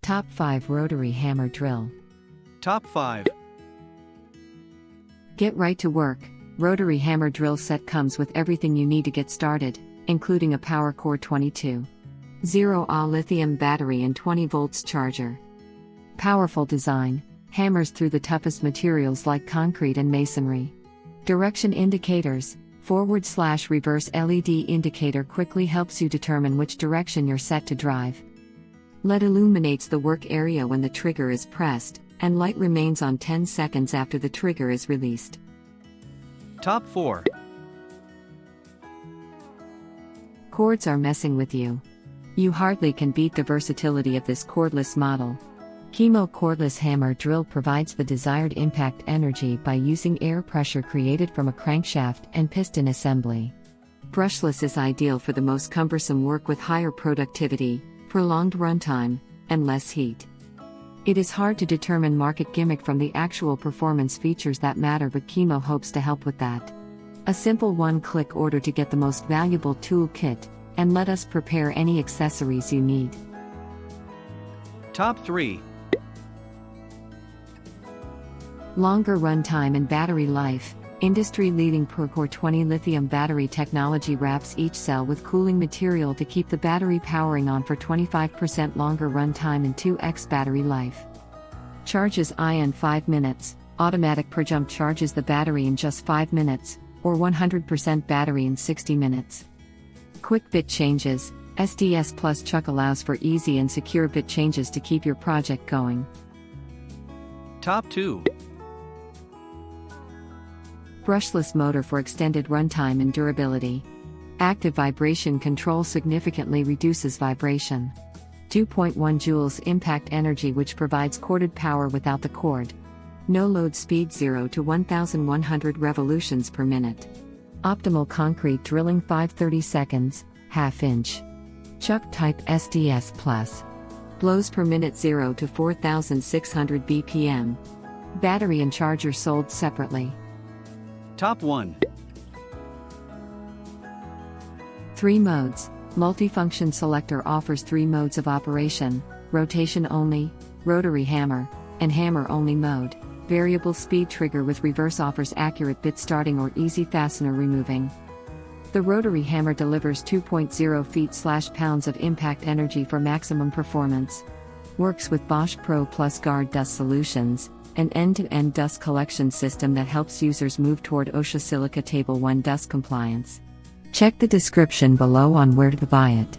Top 5 Rotary Hammer Drill. Top 5. Get right to work. Rotary Hammer Drill Set comes with everything you need to get started, including a PWRCore 22.0Ah lithium battery and 20 volts charger. Powerful design, hammers through the toughest materials like concrete and masonry. Direction indicators, forward/reverse LED indicator quickly helps you determine which direction you're set to drive. LED illuminates the work area when the trigger is pressed, and light remains on 10 seconds after the trigger is released. Top 4. Cords are messing with you. You hardly can beat the versatility of this cordless model. Cordless hammer drill provides the desired impact energy by using air pressure created from a crankshaft and piston assembly. Brushless is ideal for the most cumbersome work with higher productivity, prolonged runtime, and less heat. It is hard to determine market gimmick from the actual performance features that matter, but Chemo hopes to help with that. A simple one-click order to get the most valuable tool kit, and let us prepare any accessories you need. Top 3. Longer runtime and battery life. Industry-leading Pwrjump 20 lithium battery technology wraps each cell with cooling material to keep the battery powering on for 25% longer runtime and 2x battery life. Charges in 5 minutes. Automatic Pwrjump charges the battery in just 5 minutes, or 100% battery in 60 minutes. Quick bit changes. SDS-Plus chuck allows for easy and secure bit changes to keep your project going. Top 2. Brushless motor for extended runtime and durability. Active vibration control significantly reduces vibration. 2.1 joules impact energy, which provides corded power without the cord. No load speed 0 to 1100 revolutions per minute. Optimal concrete drilling 5/30 seconds, half-inch. Chuck type SDS-Plus. Blows per minute 0 to 4600 BPM. Battery and charger sold separately. Top 1. 3 modes. Multifunction selector offers 3 modes of operation: rotation only, rotary hammer, and hammer only mode. Variable speed trigger with reverse offers accurate bit starting or easy fastener removing. The rotary hammer delivers 2.0 feet/pounds of impact energy for maximum performance. Works with Bosch Pro Plus Guard dust solutions, an end-to-end dust collection system that helps users move toward OSHA Silica Table 1 dust compliance. Check the description below on where to buy it.